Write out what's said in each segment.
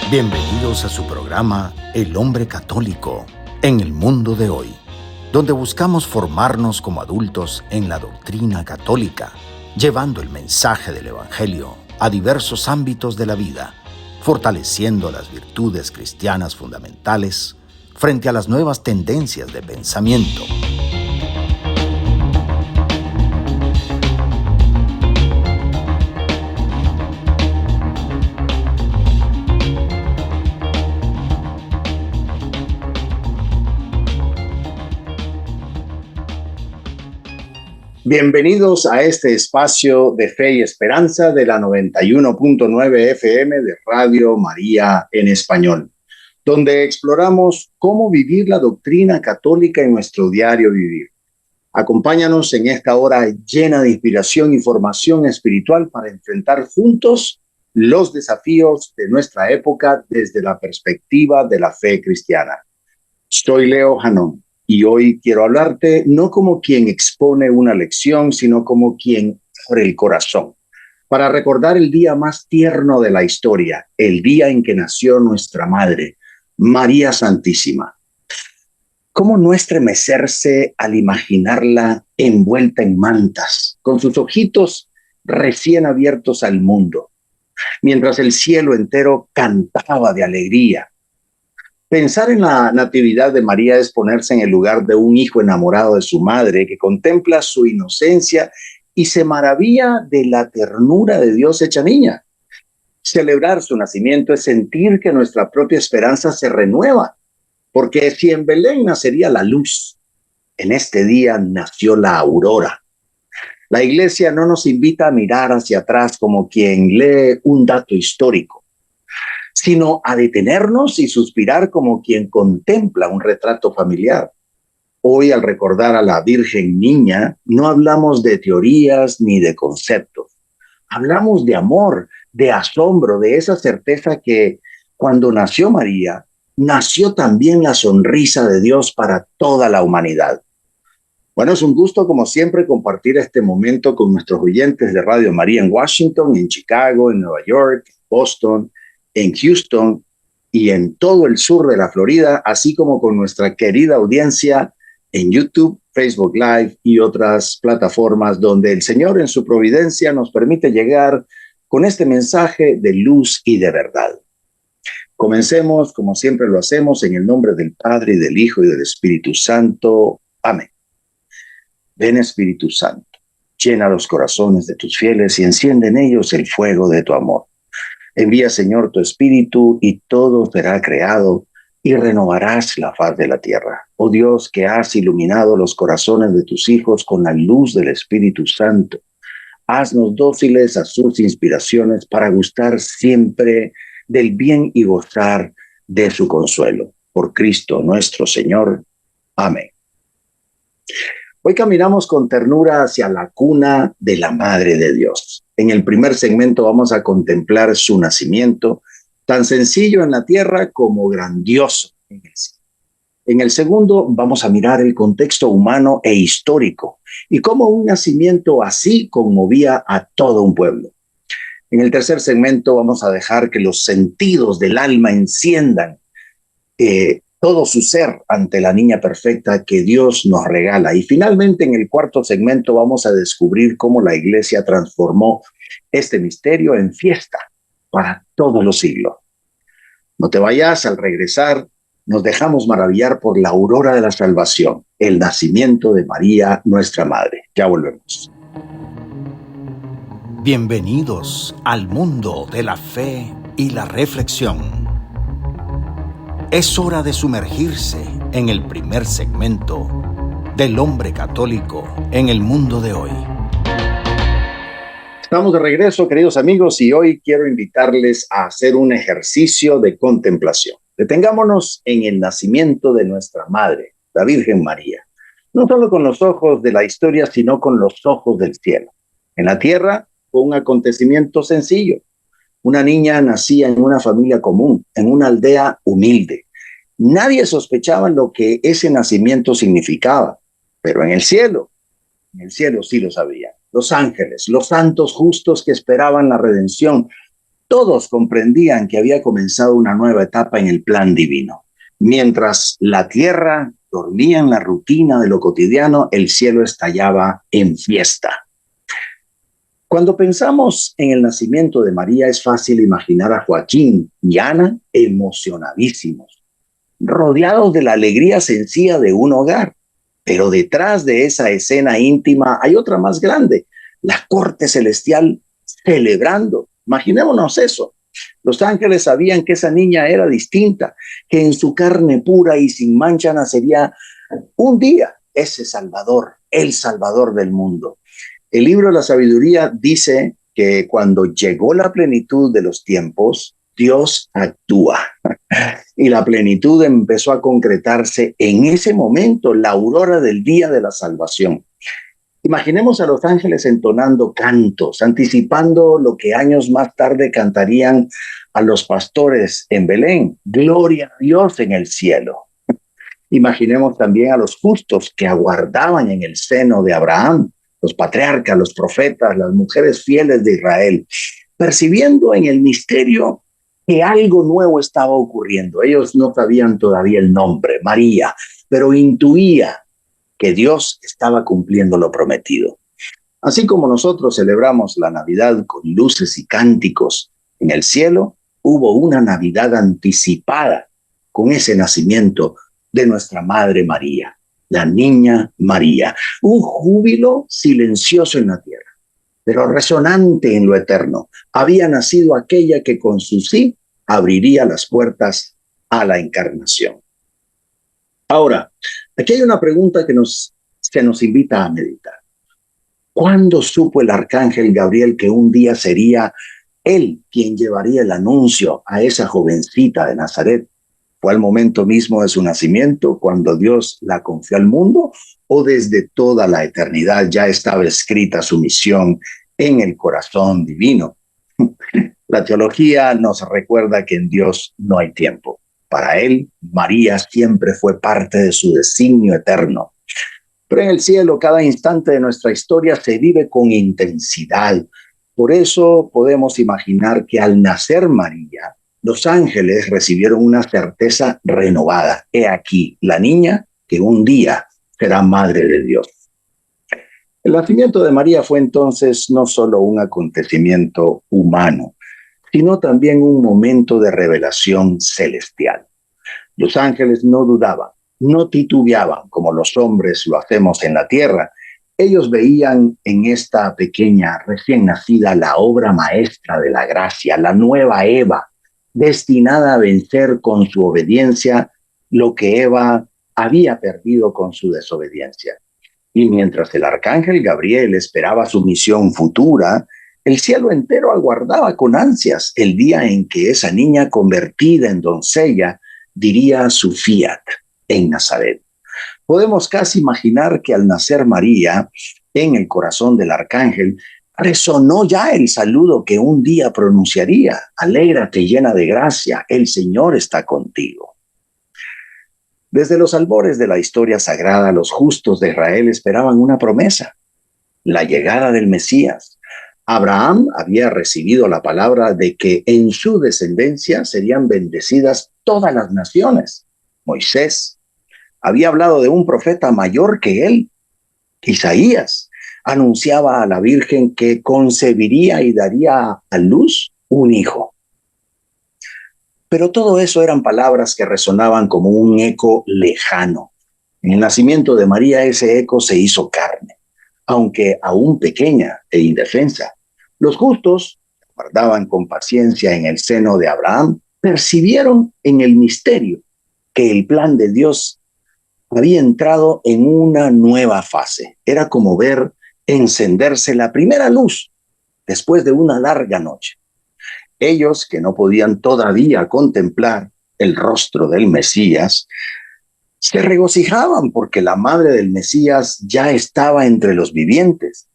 Bienvenidos a su programa El Hombre Católico en el Mundo de Hoy, donde buscamos formarnos como adultos en la doctrina católica, llevando el mensaje del Evangelio a diversos ámbitos de la vida, fortaleciendo las virtudes cristianas fundamentales frente a las nuevas tendencias de pensamiento. Bienvenidos a este espacio de fe y esperanza de la 91.9 FM de Radio María en español, donde exploramos cómo vivir la doctrina católica en nuestro diario vivir. Acompáñanos en esta hora llena de inspiración y formación espiritual para enfrentar juntos los desafíos de nuestra época desde la perspectiva de la fe cristiana. Soy Leo Janón. Y hoy quiero hablarte no como quien expone una lección, sino como quien abre el corazón, para recordar el día más tierno de la historia, el día en que nació nuestra Madre, María Santísima. ¿Cómo no estremecerse al imaginarla envuelta en mantas, con sus ojitos recién abiertos al mundo, mientras el cielo entero cantaba de alegría? Pensar en la natividad de María es ponerse en el lugar de un hijo enamorado de su madre que contempla su inocencia y se maravilla de la ternura de Dios hecha niña. Celebrar su nacimiento es sentir que nuestra propia esperanza se renueva, porque si en Belén nacería la luz, en este día nació la aurora. La Iglesia no nos invita a mirar hacia atrás como quien lee un dato histórico, sino a detenernos y suspirar como quien contempla un retrato familiar. Hoy, al recordar a la Virgen Niña, no hablamos de teorías ni de conceptos. Hablamos de amor, de asombro, de esa certeza que cuando nació María, nació también la sonrisa de Dios para toda la humanidad. Bueno, es un gusto, como siempre, compartir este momento con nuestros oyentes de Radio María en Washington, en Chicago, en Nueva York, en Boston, en Houston y en todo el sur de la Florida, así como con nuestra querida audiencia en YouTube, Facebook Live y otras plataformas donde el Señor en su providencia nos permite llegar con este mensaje de luz y de verdad. Comencemos, como siempre lo hacemos, en el nombre del Padre, y del Hijo, y del Espíritu Santo. Amén. Ven, Espíritu Santo, llena los corazones de tus fieles y enciende en ellos el fuego de tu amor. Envía, Señor, tu Espíritu y todo será creado y renovarás la faz de la tierra. Oh Dios, que has iluminado los corazones de tus hijos con la luz del Espíritu Santo, haznos dóciles a sus inspiraciones para gustar siempre del bien y gozar de su consuelo. Por Cristo nuestro Señor. Amén. Hoy caminamos con ternura hacia la cuna de la Madre de Dios. En el primer segmento vamos a contemplar su nacimiento, tan sencillo en la tierra como grandioso en el cielo. En el segundo vamos a mirar el contexto humano e histórico y cómo un nacimiento así conmovía a todo un pueblo. En el tercer segmento vamos a dejar que los sentidos del alma enciendan todo su ser ante la niña perfecta que Dios nos regala. Y finalmente, en el cuarto segmento, vamos a descubrir cómo la Iglesia transformó este misterio en fiesta para todos los siglos. No te vayas. Al regresar, nos dejamos maravillar por la aurora de la salvación, el nacimiento de María, nuestra Madre. Ya volvemos. Bienvenidos al mundo de la fe y la reflexión. Es hora de sumergirse en el primer segmento del Hombre Católico en el Mundo de Hoy. Estamos de regreso, queridos amigos, y hoy quiero invitarles a hacer un ejercicio de contemplación. Detengámonos en el nacimiento de nuestra Madre, la Virgen María. No solo con los ojos de la historia, sino con los ojos del cielo. En la tierra fue un acontecimiento sencillo. Una niña nacía en una familia común, en una aldea humilde. Nadie sospechaba lo que ese nacimiento significaba, pero en el cielo sí lo sabían. Los ángeles, los santos justos que esperaban la redención, Todos comprendían que había comenzado una nueva etapa en el plan divino. Mientras la tierra dormía en la rutina de lo cotidiano, el cielo estallaba en fiesta. Cuando pensamos en el nacimiento de María, es fácil imaginar a Joaquín y Ana emocionadísimos, rodeados de la alegría sencilla de un hogar. Pero detrás de esa escena íntima hay otra más grande, la corte celestial celebrando. Imaginémonos eso. Los ángeles sabían que esa niña era distinta, que en su carne pura y sin mancha nacería un día ese Salvador, el Salvador del mundo. El libro de la sabiduría dice que cuando llegó la plenitud de los tiempos, Dios actúa. Y la plenitud empezó a concretarse en ese momento, la aurora del día de la salvación. Imaginemos a los ángeles entonando cantos, anticipando lo que años más tarde cantarían a los pastores en Belén. Gloria a Dios en el cielo. Imaginemos también a los justos que aguardaban en el seno de Abraham, los patriarcas, los profetas, las mujeres fieles de Israel, percibiendo en el misterio que algo nuevo estaba ocurriendo. Ellos no sabían todavía el nombre, María, pero intuía que Dios estaba cumpliendo lo prometido. Así como nosotros celebramos la Navidad con luces y cánticos en el cielo, hubo una Navidad anticipada con ese nacimiento de nuestra Madre María, la niña María, un júbilo silencioso en la tierra, pero resonante en lo eterno. Había nacido aquella que con su sí abriría las puertas a la encarnación. Ahora, aquí hay una pregunta que se nos invita a meditar. ¿Cuándo supo el arcángel Gabriel que un día sería él quien llevaría el anuncio a esa jovencita de Nazaret? ¿Fue al momento mismo de su nacimiento, cuando Dios la confió al mundo, o desde toda la eternidad ya estaba escrita su misión en el corazón divino? La teología nos recuerda que en Dios no hay tiempo. Para él, María siempre fue parte de su designio eterno. Pero en el cielo, cada instante de nuestra historia se vive con intensidad. Por eso podemos imaginar que al nacer María, los ángeles recibieron una certeza renovada. He aquí, la niña que un día será madre de Dios. El nacimiento de María fue entonces no solo un acontecimiento humano, sino también un momento de revelación celestial. Los ángeles no dudaban, no titubeaban como los hombres lo hacemos en la tierra. Ellos veían en esta pequeña recién nacida la obra maestra de la gracia, la nueva Eva, destinada a vencer con su obediencia lo que Eva había perdido con su desobediencia. Y mientras el arcángel Gabriel esperaba su misión futura, el cielo entero aguardaba con ansias el día en que esa niña convertida en doncella diría su fiat en Nazaret. Podemos casi imaginar que al nacer María, en el corazón del arcángel, resonó ya el saludo que un día pronunciaría: alégrate llena de gracia, el Señor está contigo. Desde los albores de la historia sagrada, los justos de Israel esperaban una promesa: la llegada del Mesías. Abraham había recibido la palabra de que en su descendencia serían bendecidas todas las naciones. Moisés había hablado de un profeta mayor que él. Isaías anunciaba a la Virgen que concebiría y daría a luz un hijo. Pero todo eso eran palabras que resonaban como un eco lejano. En el nacimiento de María ese eco se hizo carne, aunque aún pequeña e indefensa. Los justos, que guardaban con paciencia en el seno de Abraham, percibieron en el misterio que el plan de Dios había entrado en una nueva fase. Era como ver encenderse la primera luz después de una larga noche. Ellos, que no podían todavía contemplar el rostro del Mesías, se regocijaban porque la madre del Mesías ya estaba entre los vivientes.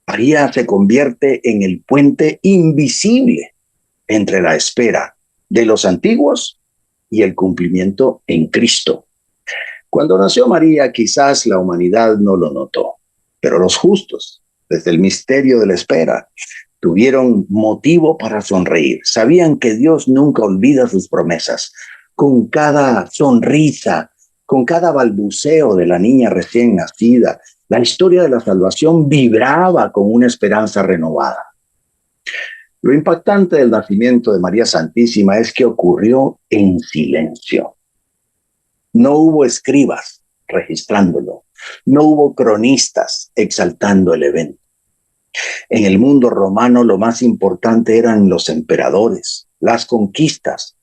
María se convierte en el puente invisible entre la espera de los antiguos y el cumplimiento en Cristo. Cuando nació María, quizás la humanidad no lo notó, pero los justos, desde el misterio de la espera, tuvieron motivo para sonreír. Sabían que Dios nunca olvida sus promesas. Con cada sonrisa, con cada balbuceo de la niña recién nacida, la historia de la salvación vibraba con una esperanza renovada. Lo impactante del nacimiento de María Santísima es que ocurrió en silencio. No hubo escribas registrándolo, no hubo cronistas exaltando el evento. En el mundo romano lo más importante eran los emperadores, las conquistas,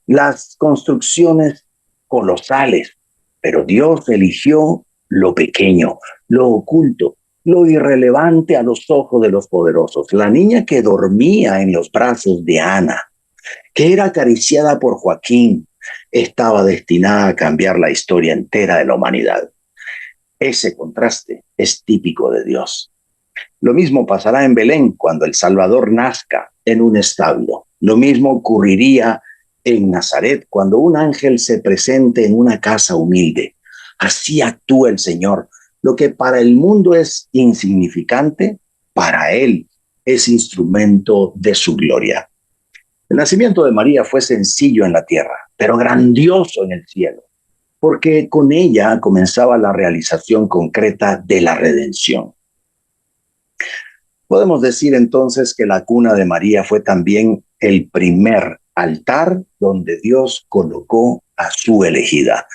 las construcciones colosales, pero Dios eligió lo pequeño, lo oculto, lo irrelevante a los ojos de los poderosos. La niña que dormía en los brazos de Ana, que era acariciada por Joaquín, estaba destinada a cambiar la historia entera de la humanidad. Ese contraste es típico de Dios. Lo mismo pasará en Belén cuando el Salvador nazca en un establo. Lo mismo ocurriría en Nazaret cuando un ángel se presente en una casa humilde. Así actúa el Señor. Lo que para el mundo es insignificante, para Él es instrumento de su gloria. El nacimiento de María fue sencillo en la tierra, pero grandioso en el cielo, porque con ella comenzaba la realización concreta de la redención. Podemos decir entonces que la cuna de María fue también el primer altar donde Dios colocó a su elegida.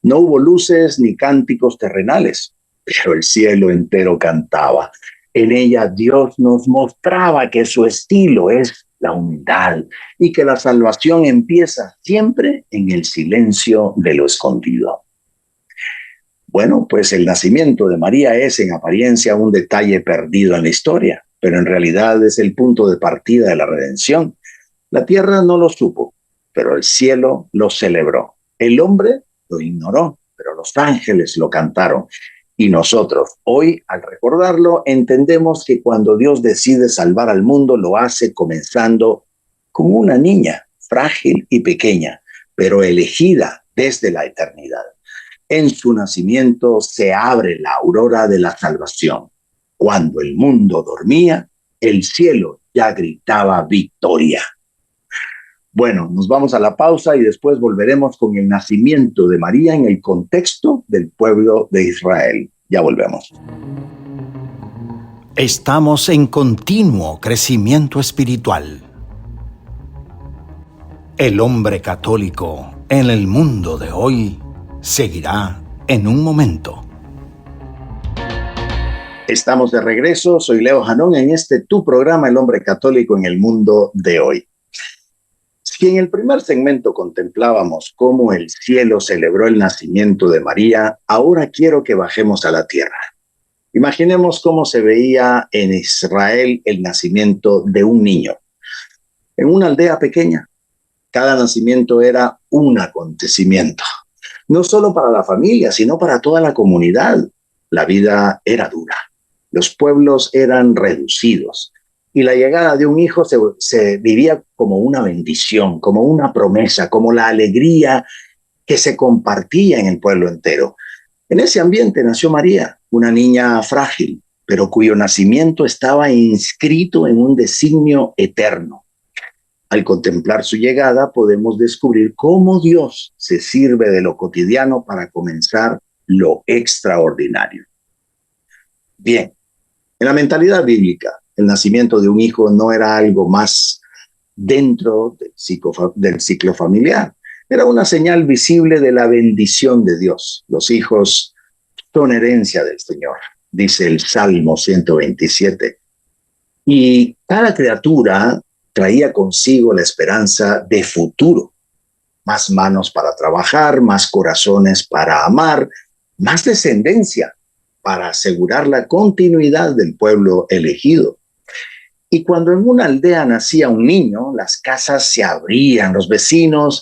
No hubo luces ni cánticos terrenales, pero el cielo entero cantaba. En ella Dios nos mostraba que su estilo es la humildad y que la salvación empieza siempre en el silencio de lo escondido. Bueno, pues el nacimiento de María es en apariencia un detalle perdido en la historia, pero en realidad es el punto de partida de la redención. La tierra no lo supo, pero el cielo lo celebró. El hombre lo ignoró, pero los ángeles lo cantaron. Y nosotros, hoy, al recordarlo, entendemos que cuando Dios decide salvar al mundo, lo hace comenzando como una niña, frágil y pequeña, pero elegida desde la eternidad. En su nacimiento se abre la aurora de la salvación. Cuando el mundo dormía, el cielo ya gritaba victoria. Bueno, nos vamos a la pausa y después volveremos con el nacimiento de María en el contexto del pueblo de Israel. Ya volvemos. Estamos en continuo crecimiento espiritual. El hombre católico en el mundo de hoy seguirá en un momento. Estamos de regreso, soy Leo Janón en tu programa El hombre católico en el mundo de hoy. Si en el primer segmento contemplábamos cómo el cielo celebró el nacimiento de María, ahora quiero que bajemos a la tierra. Imaginemos cómo se veía en Israel el nacimiento de un niño. En una aldea pequeña, cada nacimiento era un acontecimiento. No solo para la familia, sino para toda la comunidad. La vida era dura. Los pueblos eran reducidos. Y la llegada de un hijo se vivía como una bendición, como una promesa, como la alegría que se compartía en el pueblo entero. En ese ambiente nació María, una niña frágil, pero cuyo nacimiento estaba inscrito en un designio eterno. Al contemplar su llegada, podemos descubrir cómo Dios se sirve de lo cotidiano para comenzar lo extraordinario. Bien, en la mentalidad bíblica, el nacimiento de un hijo no era algo más dentro del ciclo familiar. Era una señal visible de la bendición de Dios. Los hijos son herencia del Señor, dice el Salmo 127. Y cada criatura traía consigo la esperanza de futuro. Más manos para trabajar, más corazones para amar, más descendencia para asegurar la continuidad del pueblo elegido. Y cuando en una aldea nacía un niño, las casas se abrían, los vecinos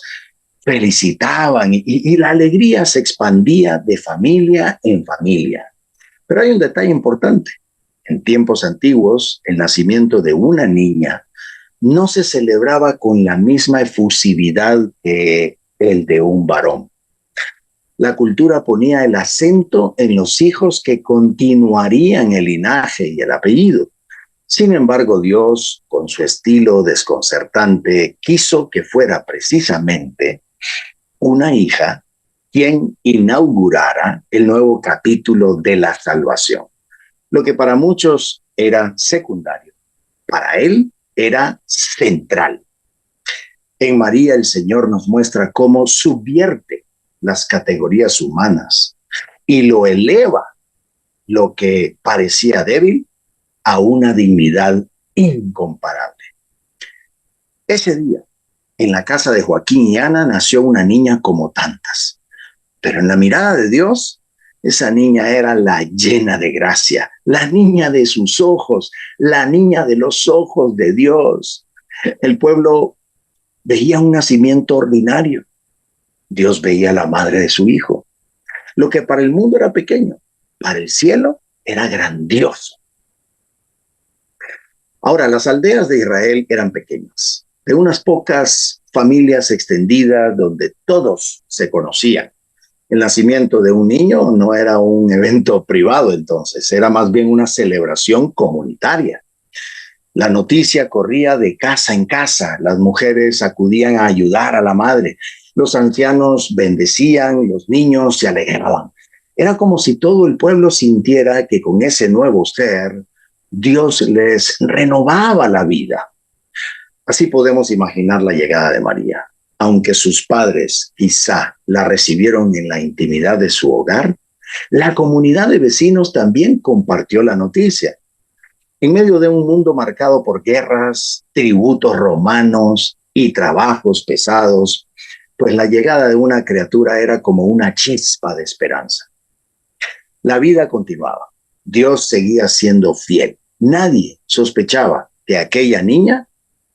felicitaban y la alegría se expandía de familia en familia. Pero hay un detalle importante. En tiempos antiguos, el nacimiento de una niña no se celebraba con la misma efusividad que el de un varón. La cultura ponía el acento en los hijos que continuarían el linaje y el apellido. Sin embargo, Dios, con su estilo desconcertante, quiso que fuera precisamente una hija quien inaugurara el nuevo capítulo de la salvación. Lo que para muchos era secundario, para él era central. En María el Señor nos muestra cómo subvierte las categorías humanas y lo eleva, lo que parecía débil, a una dignidad incomparable. Ese día, en la casa de Joaquín y Ana, nació una niña como tantas. Pero en la mirada de Dios, esa niña era la llena de gracia, la niña de sus ojos, la niña de los ojos de Dios. El pueblo veía un nacimiento ordinario. Dios veía la madre de su hijo. Lo que para el mundo era pequeño, para el cielo era grandioso. Ahora, las aldeas de Israel eran pequeñas, de unas pocas familias extendidas donde todos se conocían. El nacimiento de un niño no era un evento privado entonces, era más bien una celebración comunitaria. La noticia corría de casa en casa, las mujeres acudían a ayudar a la madre, los ancianos bendecían, los niños se alegraban. Era como si todo el pueblo sintiera que con ese nuevo ser, Dios les renovaba la vida. Así podemos imaginar la llegada de María. Aunque sus padres quizá la recibieron en la intimidad de su hogar, la comunidad de vecinos también compartió la noticia. En medio de un mundo marcado por guerras, tributos romanos y trabajos pesados, pues la llegada de una criatura era como una chispa de esperanza. La vida continuaba. Dios seguía siendo fiel. Nadie sospechaba que aquella niña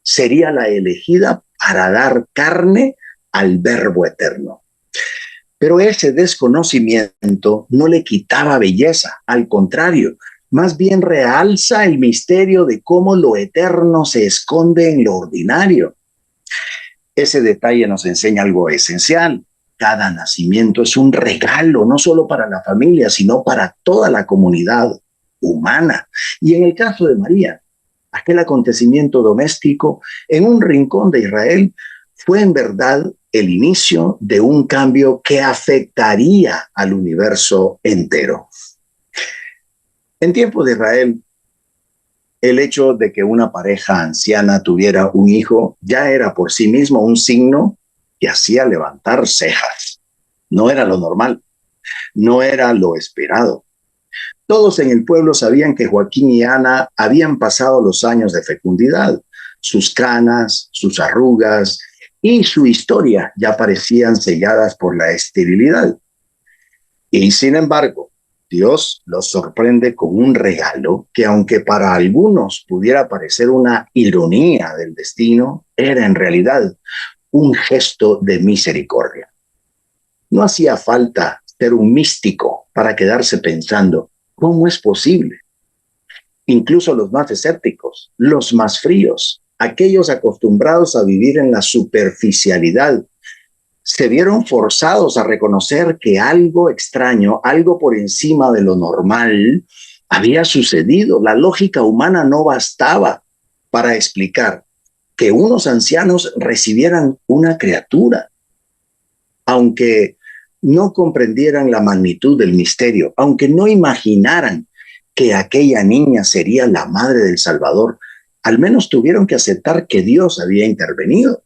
sería la elegida para dar carne al Verbo eterno. Pero ese desconocimiento no le quitaba belleza, al contrario, más bien realza el misterio de cómo lo eterno se esconde en lo ordinario. Ese detalle nos enseña algo esencial. Cada nacimiento es un regalo, no solo para la familia, sino para toda la comunidad humana. Y en el caso de María, aquel acontecimiento doméstico en un rincón de Israel fue en verdad el inicio de un cambio que afectaría al universo entero. En tiempo de Israel, el hecho de que una pareja anciana tuviera un hijo ya era por sí mismo un signo que hacía levantar cejas. No era lo normal, no era lo esperado. Todos en el pueblo sabían que Joaquín y Ana habían pasado los años de fecundidad. Sus canas, sus arrugas y su historia ya parecían selladas por la esterilidad. Y sin embargo, Dios los sorprende con un regalo que, aunque para algunos pudiera parecer una ironía del destino, era en realidad un gesto de misericordia. No hacía falta ser un místico para quedarse pensando, ¿cómo es posible? Incluso los más escépticos, los más fríos, aquellos acostumbrados a vivir en la superficialidad, se vieron forzados a reconocer que algo extraño, algo por encima de lo normal, había sucedido. La lógica humana no bastaba para explicar que unos ancianos recibieran una criatura, aunque no comprendieran la magnitud del misterio, aunque no imaginaran que aquella niña sería la madre del Salvador, al menos tuvieron que aceptar que Dios había intervenido.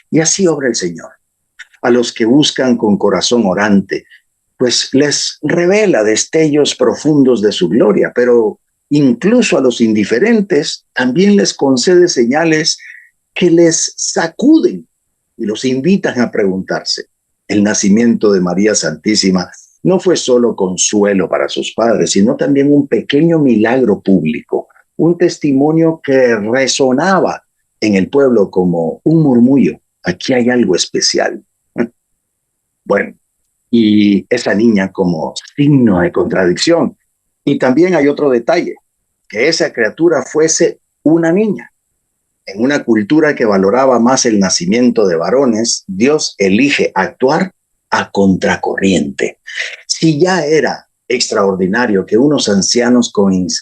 Y así obra el Señor. A los que buscan con corazón orante, pues les revela destellos profundos de su gloria, pero incluso a los indiferentes también les concede señales que les sacuden y los invitan a preguntarse. El nacimiento de María Santísima no fue solo consuelo para sus padres, sino también un pequeño milagro público, un testimonio que resonaba en el pueblo como un murmullo. Aquí hay algo especial. Bueno, y esa niña como signo de contradicción. Y también hay otro detalle, que esa criatura fuese una niña. En una cultura que valoraba más el nacimiento de varones, Dios elige actuar a contracorriente. Si ya era extraordinario que unos ancianos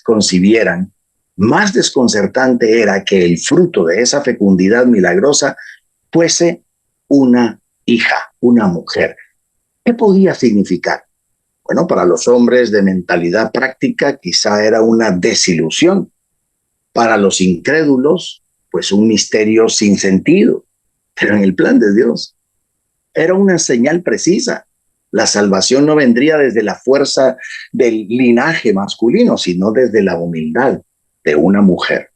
concibieran, Más desconcertante era que el fruto de esa fecundidad milagrosa fuese una hija, una mujer. ¿Qué podía significar? Bueno, para los hombres de mentalidad práctica quizá era una desilusión. Para los incrédulos, pues un misterio sin sentido. Pero en el plan de Dios era una señal precisa. La salvación no vendría desde la fuerza del linaje masculino, sino desde la humildad de una mujer.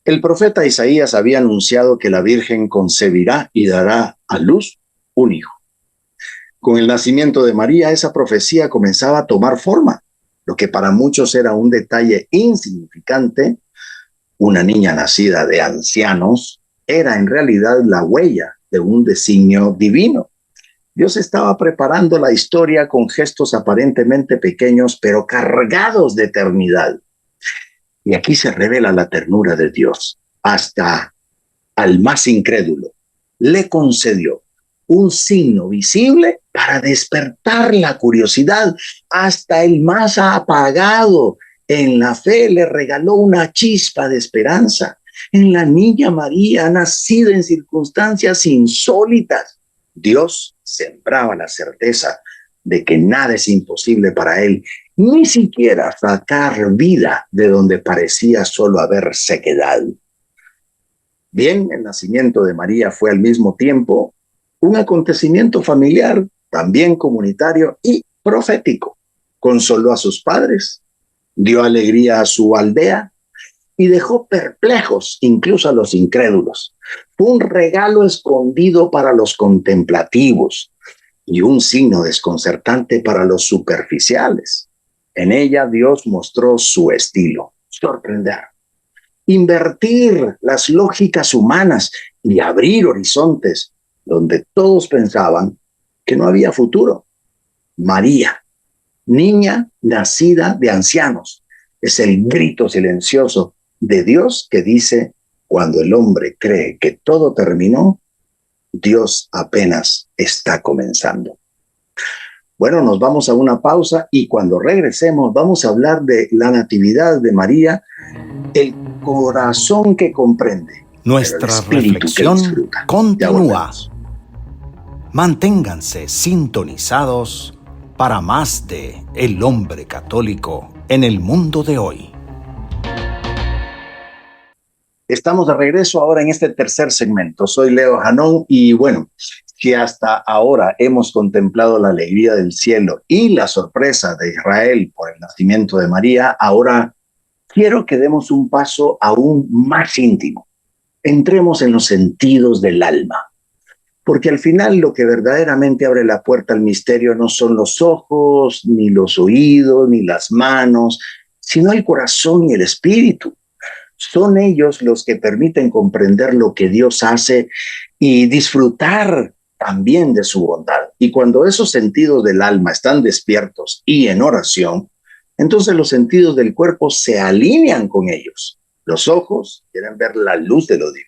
El profeta Isaías había anunciado que la Virgen concebirá y dará a luz un hijo. Con el nacimiento de María, esa profecía comenzaba a tomar forma. Lo que para muchos era un detalle insignificante, una niña nacida de ancianos, era en realidad la huella de un designio divino. Dios estaba preparando la historia con gestos aparentemente pequeños, pero cargados de eternidad. Y aquí se revela la ternura de Dios. Hasta al más incrédulo le concedió un signo visible para despertar la curiosidad. Hasta el más apagado en la fe le regaló una chispa de esperanza. En la niña María, nacida en circunstancias insólitas, Dios sembraba la certeza de que nada es imposible para él, ni siquiera sacar vida de donde parecía solo haber sequedad. Bien, el nacimiento de María fue al mismo tiempo un acontecimiento familiar, también comunitario y profético. Consoló a sus padres, dio alegría a su aldea y dejó perplejos incluso a los incrédulos. Fue un regalo escondido para los contemplativos y un signo desconcertante para los superficiales. En ella Dios mostró su estilo: sorprender, invertir las lógicas humanas y abrir horizontes donde todos pensaban que no había futuro. María, niña nacida de ancianos, es el grito silencioso de Dios que dice: cuando el hombre cree que todo terminó, Dios apenas está comenzando. Bueno, nos vamos a una pausa y cuando regresemos vamos a hablar de la natividad de María, el corazón que comprende, Nuestra reflexión continúa. Manténganse sintonizados para más de El Hombre Católico en el mundo de hoy. Estamos de regreso ahora en este tercer segmento. Soy Leo Janón y bueno, si hasta ahora hemos contemplado la alegría del cielo y la sorpresa de Israel por el nacimiento de María, ahora quiero que demos un paso aún más íntimo. Entremos en los sentidos del alma, porque al final lo que verdaderamente abre la puerta al misterio no son los ojos, ni los oídos, ni las manos, sino el corazón y el espíritu. Son ellos los que permiten comprender lo que Dios hace y disfrutar también de su bondad. Y cuando esos sentidos del alma están despiertos y en oración, entonces los sentidos del cuerpo se alinean con ellos. Los ojos quieren ver la luz de lo divino.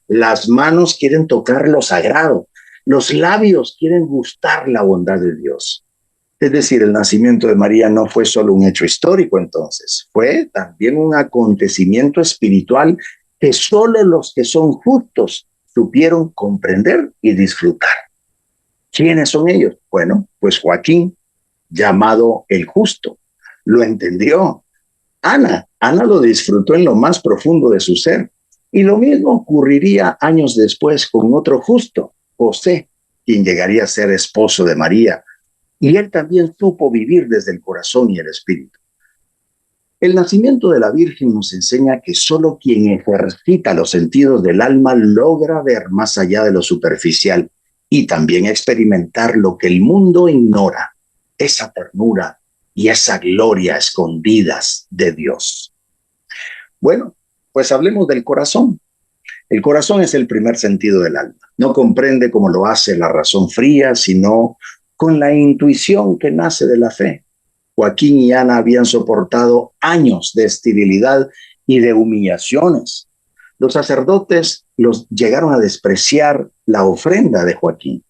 Las manos quieren tocar lo sagrado. Los labios quieren gustar la bondad de Dios. Es decir, el nacimiento de María no fue solo un hecho histórico entonces, fue también un acontecimiento espiritual que solo los que son justos supieron comprender y disfrutar. ¿Quiénes son ellos? Bueno, pues Joaquín, llamado el justo, lo entendió. Ana lo disfrutó en lo más profundo de su ser. Y lo mismo ocurriría años después con otro justo, José, quien llegaría a ser esposo de María. Y él también supo vivir desde el corazón y el espíritu. El nacimiento de la Virgen nos enseña que solo quien ejercita los sentidos del alma logra ver más allá de lo superficial y también experimentar lo que el mundo ignora, esa ternura y esa gloria escondidas de Dios. Bueno, pues hablemos del corazón. El corazón es el primer sentido del alma. No comprende como lo hace la razón fría, sino con la intuición que nace de la fe. Joaquín y Ana habían soportado años de esterilidad y de humillaciones. Los sacerdotes los llegaron a despreciar la ofrenda de Joaquín,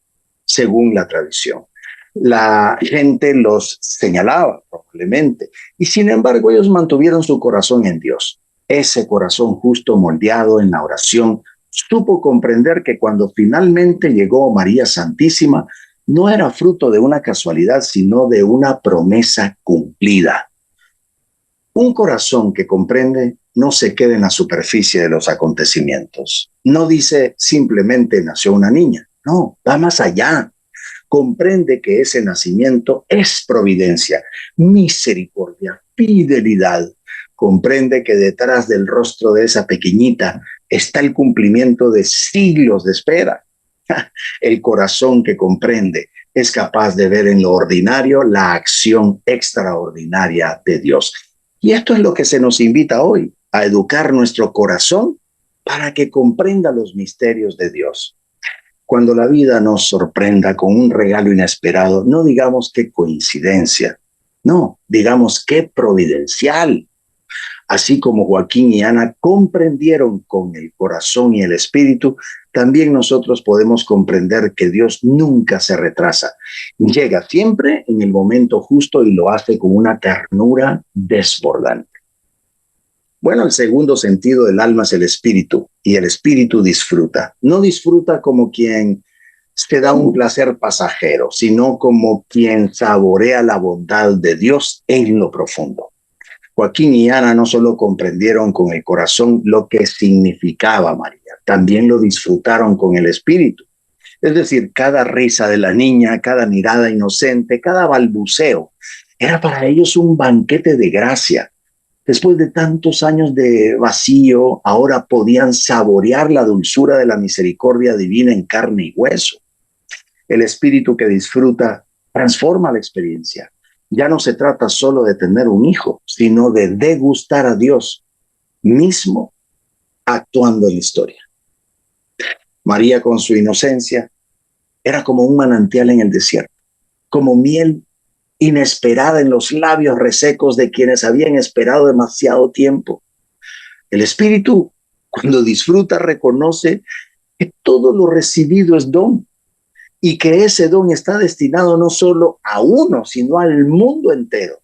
según la tradición. La gente los señalaba probablemente, y sin embargo ellos mantuvieron su corazón en Dios. Ese corazón justo moldeado en la oración supo comprender que cuando finalmente llegó María Santísima, no era fruto de una casualidad, sino de una promesa cumplida. Un corazón que comprende no se queda en la superficie de los acontecimientos. No dice simplemente nació una niña. No, va más allá. Comprende que ese nacimiento es providencia, misericordia, fidelidad. Comprende que detrás del rostro de esa pequeñita está el cumplimiento de siglos de espera. El corazón que comprende es capaz de ver en lo ordinario la acción extraordinaria de Dios. Y esto es lo que se nos invita hoy, a educar nuestro corazón para que comprenda los misterios de Dios. Cuando la vida nos sorprenda con un regalo inesperado, no digamos qué coincidencia, no, digamos qué providencial. Así como Joaquín y Ana comprendieron con el corazón y el espíritu, también nosotros podemos comprender que Dios nunca se retrasa. Llega siempre en el momento justo y lo hace con una ternura desbordante. Bueno, el segundo sentido del alma es el espíritu, y el espíritu disfruta. No disfruta como quien se da un placer pasajero, sino como quien saborea la bondad de Dios en lo profundo. Joaquín y Ana no solo comprendieron con el corazón lo que significaba María, también lo disfrutaron con el espíritu. Es decir, cada risa de la niña, cada mirada inocente, cada balbuceo, era para ellos un banquete de gracia. Después de tantos años de vacío, ahora podían saborear la dulzura de la misericordia divina en carne y hueso. El espíritu que disfruta transforma la experiencia. Ya no se trata solo de tener un hijo, sino de degustar a Dios mismo actuando en la historia. María, con su inocencia, era como un manantial en el desierto, como miel inesperada en los labios resecos de quienes habían esperado demasiado tiempo. El espíritu, cuando disfruta, reconoce que todo lo recibido es don, y que ese don está destinado no solo a uno, sino al mundo entero.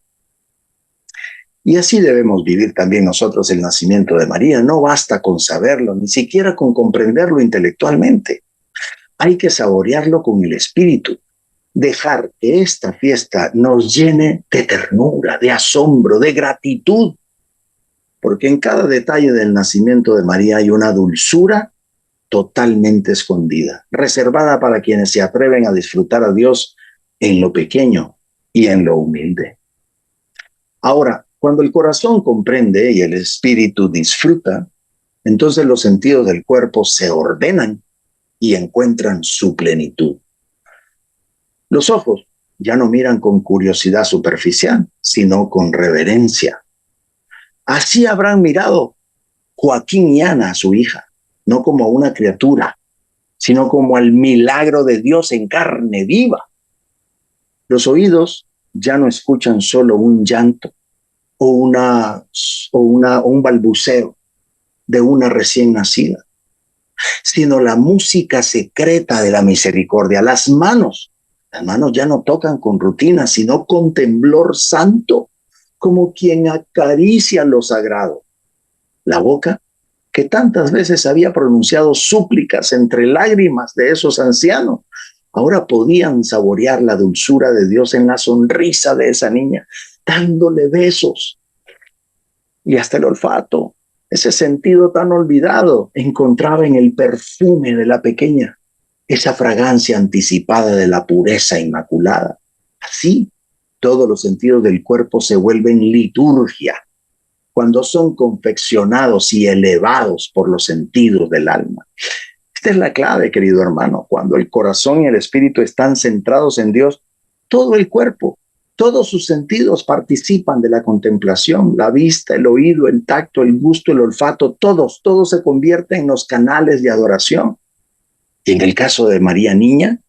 Y así debemos vivir también nosotros el nacimiento de María. No basta con saberlo, ni siquiera con comprenderlo intelectualmente. Hay que saborearlo con el espíritu. Dejar que esta fiesta nos llene de ternura, de asombro, de gratitud. Porque en cada detalle del nacimiento de María hay una dulzura totalmente escondida, reservada para quienes se atreven a disfrutar a Dios en lo pequeño y en lo humilde. Ahora, cuando el corazón comprende y el espíritu disfruta, entonces los sentidos del cuerpo se ordenan y encuentran su plenitud. Los ojos ya no miran con curiosidad superficial, sino con reverencia. Así habrán mirado Joaquín y Ana a su hija, no como a una criatura, sino como al milagro de Dios en carne viva. Los oídos ya no escuchan solo un llanto o un balbuceo de una recién nacida, sino la música secreta de la misericordia. Las manos ya no tocan con rutina, sino con temblor santo, como quien acaricia lo sagrado. La boca, que tantas veces había pronunciado súplicas entre lágrimas de esos ancianos, ahora podían saborear la dulzura de Dios en la sonrisa de esa niña, dándole besos. Y hasta el olfato, ese sentido tan olvidado, encontraba en el perfume de la pequeña esa fragancia anticipada de la pureza inmaculada. Así, todos los sentidos del cuerpo se vuelven liturgia cuando son confeccionados y elevados por los sentidos del alma. Esta es la clave, querido hermano. Cuando el corazón y el espíritu están centrados en Dios, todo el cuerpo, todos sus sentidos participan de la contemplación. La vista, el oído, el tacto, el gusto, el olfato, todos se convierten en los canales de adoración. Y en el caso de María Niña,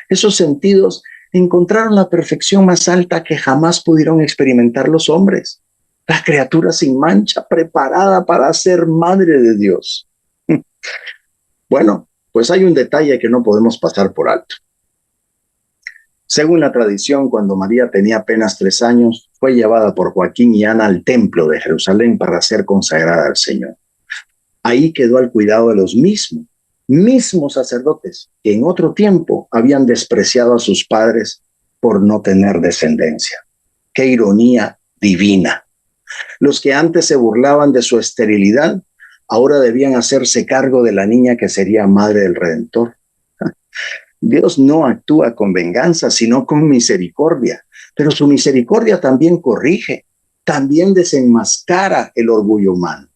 esos sentidos encontraron la perfección más alta que jamás pudieron experimentar los hombres. La criatura sin mancha, preparada para ser madre de Dios. Bueno, pues hay un detalle que no podemos pasar por alto. Según la tradición, cuando María tenía apenas 3 años, fue llevada por Joaquín y Ana al templo de Jerusalén para ser consagrada al Señor. Ahí quedó al cuidado de los mismos sacerdotes que en otro tiempo habían despreciado a sus padres por no tener descendencia. ¡Qué ironía divina! Los que antes se burlaban de su esterilidad, ahora debían hacerse cargo de la niña que sería madre del Redentor. Dios no actúa con venganza, sino con misericordia, pero su misericordia también corrige, también desenmascara el orgullo humano.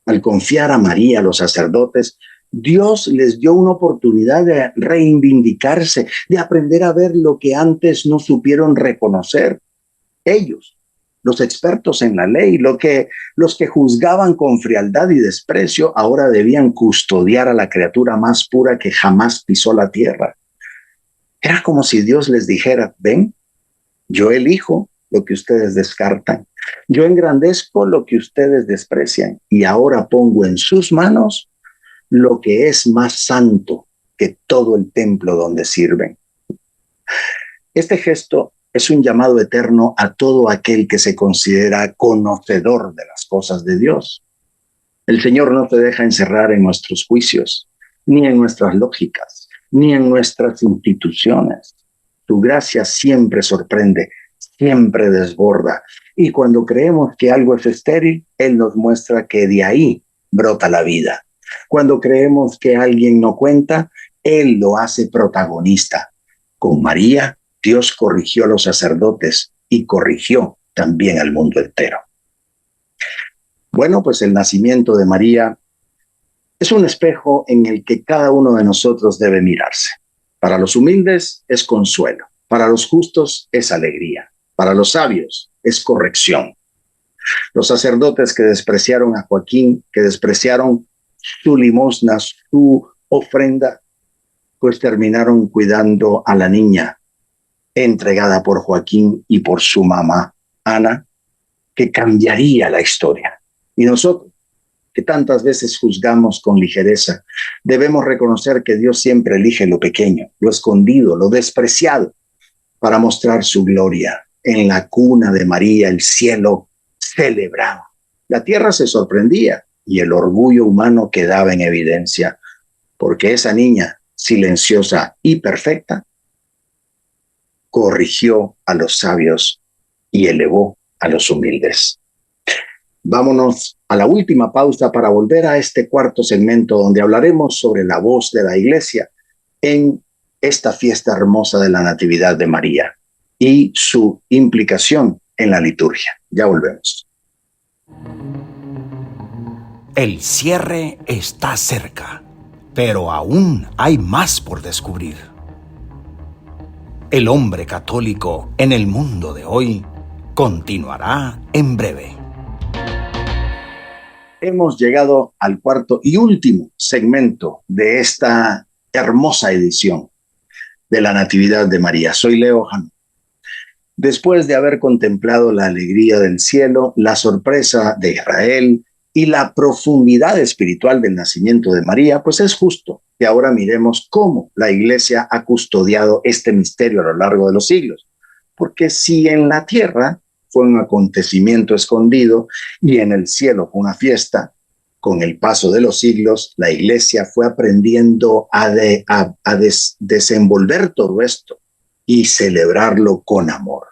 Al confiar a María, los sacerdotes, Dios les dio una oportunidad de reivindicarse, de aprender a ver lo que antes no supieron reconocer. Ellos, los expertos en la ley, los que juzgaban con frialdad y desprecio, ahora debían custodiar a la criatura más pura que jamás pisó la tierra. Era como si Dios les dijera: ven, yo elijo lo que ustedes descartan, yo engrandezco lo que ustedes desprecian, y ahora pongo en sus manos lo que es más santo que todo el templo donde sirven. Este gesto es un llamado eterno a todo aquel que se considera conocedor de las cosas de Dios. El Señor no te deja encerrar en nuestros juicios, ni en nuestras lógicas, ni en nuestras instituciones. Tu gracia siempre sorprende, siempre desborda. Y cuando creemos que algo es estéril, Él nos muestra que de ahí brota la vida. Cuando creemos que alguien no cuenta, Él lo hace protagonista. Con María, Dios corrigió a los sacerdotes y corrigió también al mundo entero. Bueno, pues el nacimiento de María es un espejo en el que cada uno de nosotros debe mirarse. Para los humildes es consuelo, para los justos es alegría, para los sabios es corrección. Los sacerdotes que despreciaron a Joaquín, que despreciaron su limosna, su ofrenda, pues terminaron cuidando a la niña entregada por Joaquín y por su mamá, Ana, que cambiaría la historia. Y nosotros, que tantas veces juzgamos con ligereza, debemos reconocer que Dios siempre elige lo pequeño, lo escondido, lo despreciado, para mostrar su gloria. En la cuna de María, el cielo celebraba. La tierra se sorprendía y el orgullo humano quedaba en evidencia, porque esa niña, silenciosa y perfecta, corrigió a los sabios y elevó a los humildes. Vámonos a la última pausa para volver a este cuarto segmento donde hablaremos sobre la voz de la Iglesia en esta fiesta hermosa de la Natividad de María y su implicación en la liturgia. Ya volvemos. El cierre está cerca, pero aún hay más por descubrir. El hombre católico en el mundo de hoy continuará en breve. Hemos llegado al cuarto y último segmento de esta hermosa edición de la Natividad de María. Soy Leo Jano. Después de haber contemplado la alegría del cielo, la sorpresa de Israel y la profundidad espiritual del nacimiento de María, pues es justo que ahora miremos cómo la Iglesia ha custodiado este misterio a lo largo de los siglos. Porque si en la tierra fue un acontecimiento escondido y en el cielo fue una fiesta, con el paso de los siglos, la Iglesia fue aprendiendo a desenvolver todo esto y celebrarlo con amor.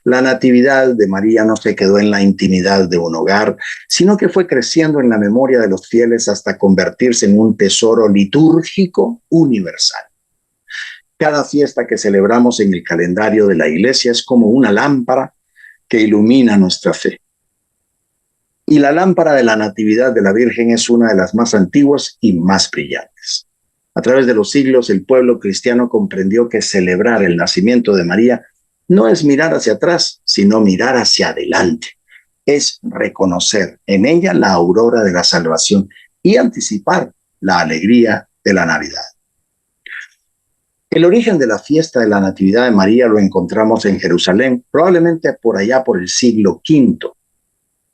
La natividad de María no se quedó en la intimidad de un hogar, sino que fue creciendo en la memoria de los fieles hasta convertirse en un tesoro litúrgico universal. Cada fiesta que celebramos en el calendario de la Iglesia es como una lámpara que ilumina nuestra fe. Y la lámpara de la Natividad de la Virgen es una de las más antiguas y más brillantes. A través de los siglos, el pueblo cristiano comprendió que celebrar el nacimiento de María no es mirar hacia atrás, sino mirar hacia adelante. Es reconocer en ella la aurora de la salvación y anticipar la alegría de la Navidad. El origen de la fiesta de la Natividad de María lo encontramos en Jerusalén, probablemente por allá por el siglo V.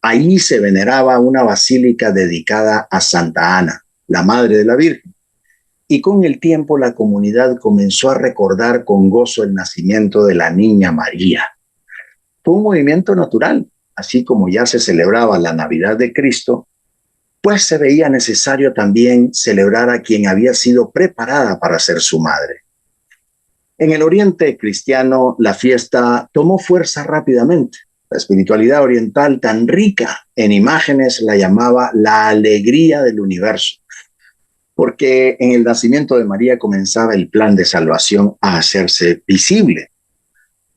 Ahí se veneraba una basílica dedicada a Santa Ana, la Madre de la Virgen. y con el tiempo la comunidad comenzó a recordar con gozo el nacimiento de la niña María. Fue un movimiento natural, así como ya se celebraba la Navidad de Cristo, pues se veía necesario también celebrar a quien había sido preparada para ser su madre. En el Oriente cristiano, la fiesta tomó fuerza rápidamente. La espiritualidad oriental, tan rica en imágenes, la llamaba la alegría del universo, porque en el nacimiento de María comenzaba el plan de salvación a hacerse visible.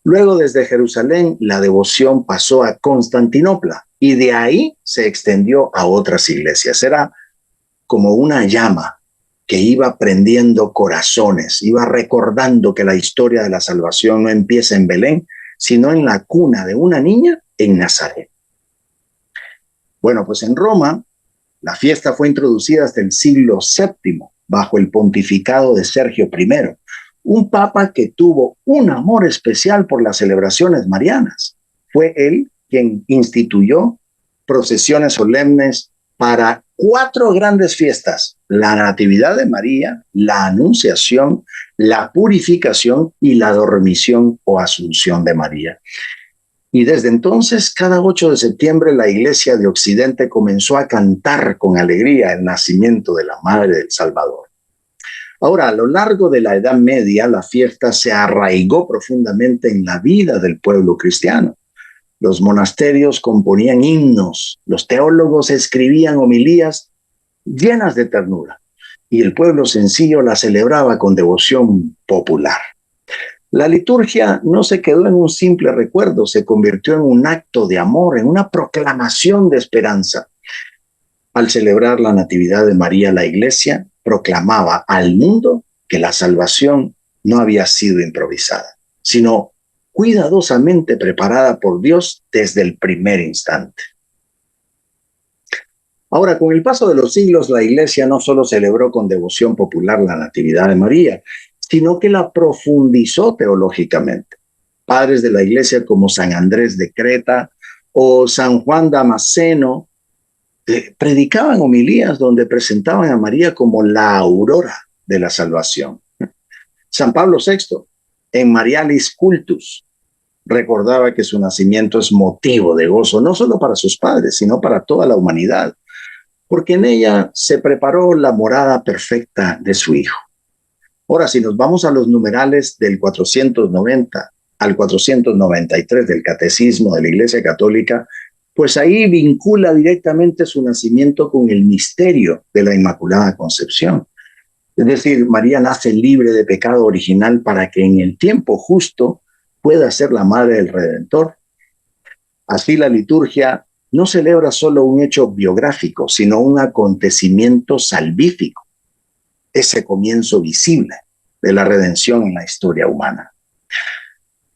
Luego, desde Jerusalén, la devoción pasó a Constantinopla y de ahí se extendió a otras iglesias. Era como una llama que iba prendiendo corazones, iba recordando que la historia de la salvación no empieza en Belén, sino en la cuna de una niña en Nazaret. Bueno, pues en Roma, la fiesta fue introducida hasta el siglo VII, bajo el pontificado de Sergio I, un papa que tuvo un amor especial por las celebraciones marianas. Fue él quien instituyó procesiones solemnes para 4 grandes fiestas: la Natividad de María, la Anunciación, la Purificación y la Dormición o Asunción de María. Y desde entonces, cada 8 de septiembre, la Iglesia de Occidente comenzó a cantar con alegría el nacimiento de la Madre del Salvador. Ahora, a lo largo de la Edad Media, la fiesta se arraigó profundamente en la vida del pueblo cristiano. Los monasterios componían himnos, los teólogos escribían homilías llenas de ternura, y el pueblo sencillo la celebraba con devoción popular. La liturgia no se quedó en un simple recuerdo, se convirtió en un acto de amor, en una proclamación de esperanza. Al celebrar la Natividad de María, la Iglesia proclamaba al mundo que la salvación no había sido improvisada, sino cuidadosamente preparada por Dios desde el primer instante. Ahora, con el paso de los siglos, la Iglesia no solo celebró con devoción popular la Natividad de María, sino que la profundizó teológicamente. Padres de la Iglesia como San Andrés de Creta o San Juan Damasceno predicaban homilías donde presentaban a María como la aurora de la salvación. San Pablo VI, en Marialis Cultus, recordaba que su nacimiento es motivo de gozo, no solo para sus padres, sino para toda la humanidad, porque en ella se preparó la morada perfecta de su Hijo. Ahora, si nos vamos a los numerales del 490 al 493 del Catecismo de la Iglesia Católica, pues ahí vincula directamente su nacimiento con el misterio de la Inmaculada Concepción. Es decir, María nace libre de pecado original para que en el tiempo justo pueda ser la madre del Redentor. Así la liturgia no celebra solo un hecho biográfico, sino un acontecimiento salvífico, ese comienzo visible de la redención en la historia humana.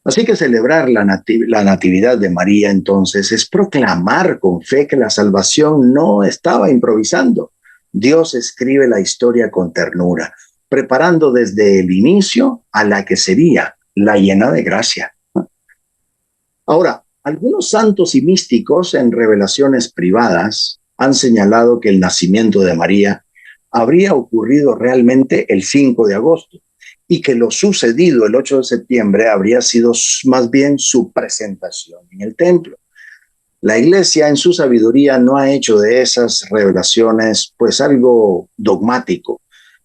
Así que celebrar la Natividad de María entonces es proclamar con fe que la salvación no estaba improvisando. Dios escribe la historia con ternura, preparando desde el inicio a la que sería la llena de gracia. Ahora, algunos santos y místicos en revelaciones privadas han señalado que el nacimiento de María habría ocurrido realmente el 5 de agosto y que lo sucedido el 8 de septiembre habría sido más bien su presentación en el templo. La Iglesia, en su sabiduría, no ha hecho de esas revelaciones pues algo dogmático,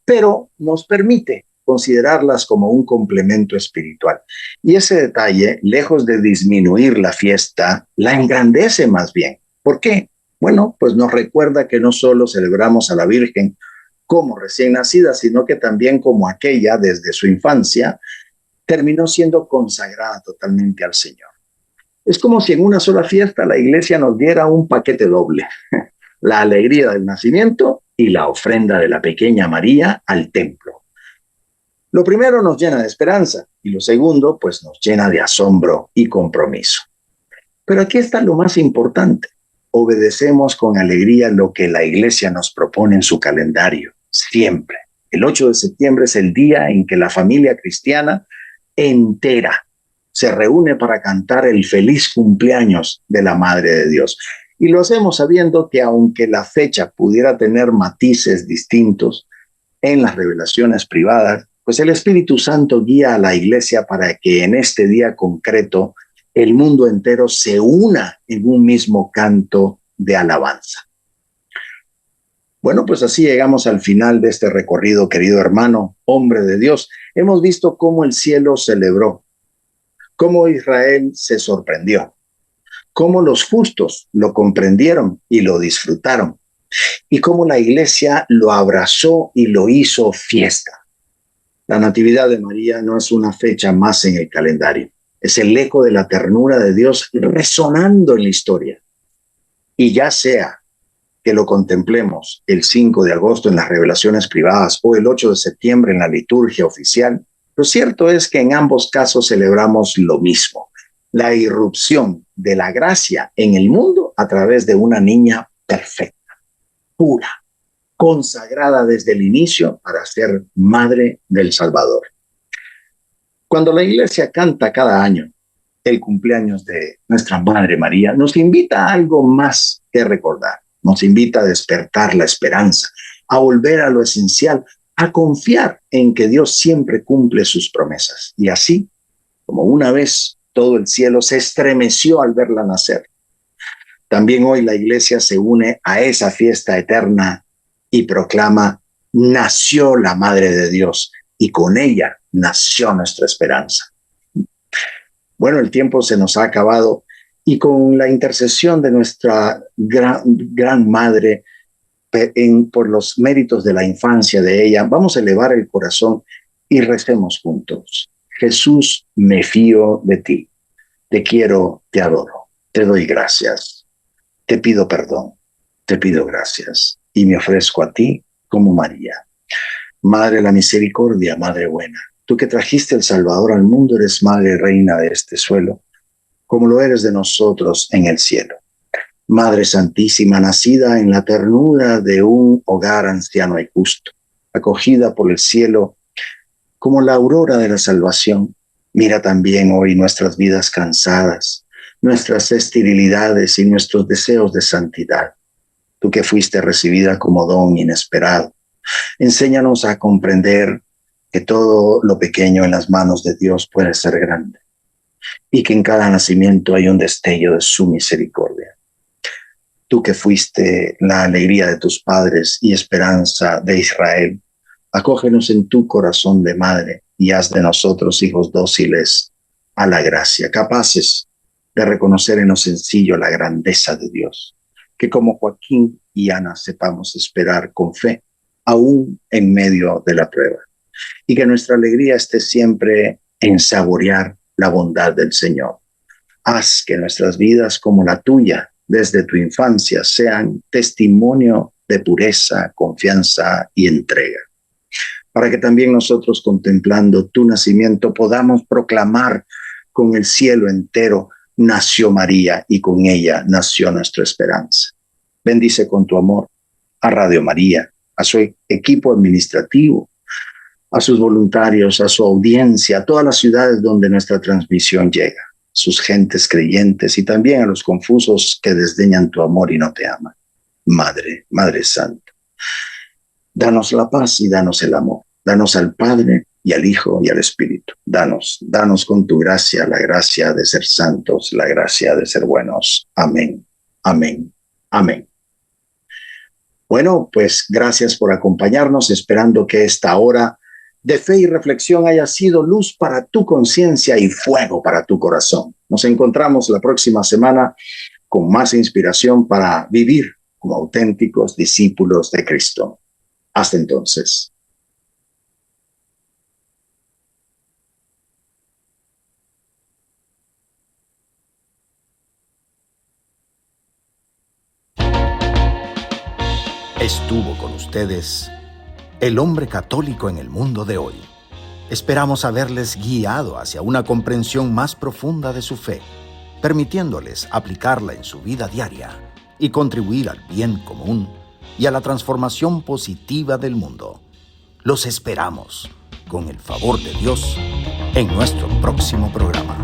pero nos permite considerarlas como un complemento espiritual. Y ese detalle, lejos de disminuir la fiesta, la engrandece más bien. ¿Por qué? Bueno, pues nos recuerda que no solo celebramos a la Virgen como recién nacida, sino que también como aquella desde su infancia terminó siendo consagrada totalmente al Señor. Es como si en una sola fiesta la Iglesia nos diera un paquete doble: la alegría del nacimiento y la ofrenda de la pequeña María al templo. Lo primero nos llena de esperanza y lo segundo pues nos llena de asombro y compromiso. Pero aquí está lo más importante: obedecemos con alegría lo que la Iglesia nos propone en su calendario, siempre. El 8 de septiembre es el día en que la familia cristiana entera se reúne para cantar el feliz cumpleaños de la Madre de Dios. Y lo hacemos sabiendo que aunque la fecha pudiera tener matices distintos, en las revelaciones privadas, pues el Espíritu Santo guía a la iglesia para que en este día concreto el mundo entero se una en un mismo canto de alabanza. Bueno, pues así llegamos al final de este recorrido, querido hermano, hombre de Dios. Hemos visto cómo el cielo celebró, cómo Israel se sorprendió, cómo los justos lo comprendieron y lo disfrutaron, y cómo la iglesia lo abrazó y lo hizo fiesta. La Natividad de María no es una fecha más en el calendario, es el eco de la ternura de Dios resonando en la historia. Y ya sea que lo contemplemos el 5 de agosto en las revelaciones privadas o el 8 de septiembre en la liturgia oficial, lo cierto es que en ambos casos celebramos lo mismo, la irrupción de la gracia en el mundo a través de una niña perfecta, pura, consagrada desde el inicio para ser madre del Salvador. Cuando la iglesia canta cada año el cumpleaños de nuestra Madre María, nos invita a algo más que recordar. Nos invita a despertar la esperanza, a volver a lo esencial, a confiar en que Dios siempre cumple sus promesas. Y así, como una vez todo el cielo se estremeció al verla nacer, también hoy la iglesia se une a esa fiesta eterna y proclama: nació la Madre de Dios y con ella nació nuestra esperanza. Bueno, el tiempo se nos ha acabado. Y con la intercesión de nuestra gran madre, por los méritos de la infancia de ella, vamos a elevar el corazón y recemos juntos. Jesús, me fío de ti. Te quiero, te adoro. Te doy gracias. Te pido perdón. Te pido gracias. Y me ofrezco a ti como María. Madre de la misericordia, Madre buena. Tú que trajiste el Salvador al mundo, eres Madre y Reina de este suelo, como lo eres de nosotros en el cielo. Madre Santísima, nacida en la ternura de un hogar anciano y justo, acogida por el cielo como la aurora de la salvación, mira también hoy nuestras vidas cansadas, nuestras esterilidades y nuestros deseos de santidad. Tú que fuiste recibida como don inesperado, enséñanos a comprender que todo lo pequeño en las manos de Dios puede ser grande, y que en cada nacimiento hay un destello de su misericordia. Tú que fuiste la alegría de tus padres y esperanza de Israel, acógenos en tu corazón de madre y haz de nosotros hijos dóciles a la gracia, capaces de reconocer en lo sencillo la grandeza de Dios. Que como Joaquín y Ana sepamos esperar con fe, aún en medio de la prueba. Y que nuestra alegría esté siempre en saborear la bondad del Señor. Haz que nuestras vidas, como la tuya, desde tu infancia, sean testimonio de pureza, confianza y entrega. Para que también nosotros, contemplando tu nacimiento, podamos proclamar con el cielo entero: nació María y con ella nació nuestra esperanza. Bendice con tu amor a Radio María, a su equipo administrativo, a sus voluntarios, a su audiencia, a todas las ciudades donde nuestra transmisión llega, sus gentes creyentes y también a los confusos que desdeñan tu amor y no te aman. Madre, Madre Santa, danos la paz y danos el amor. Danos al Padre y al Hijo y al Espíritu. Danos con tu gracia la gracia de ser santos, la gracia de ser buenos. Amén, amén, amén. Bueno, pues gracias por acompañarnos, esperando que esta hora de fe y reflexión haya sido luz para tu conciencia y fuego para tu corazón. Nos encontramos la próxima semana con más inspiración para vivir como auténticos discípulos de Cristo. Hasta entonces. Estuvo con ustedes el hombre católico en el mundo de hoy. Esperamos haberles guiado hacia una comprensión más profunda de su fe, permitiéndoles aplicarla en su vida diaria y contribuir al bien común y a la transformación positiva del mundo. Los esperamos, con el favor de Dios, en nuestro próximo programa.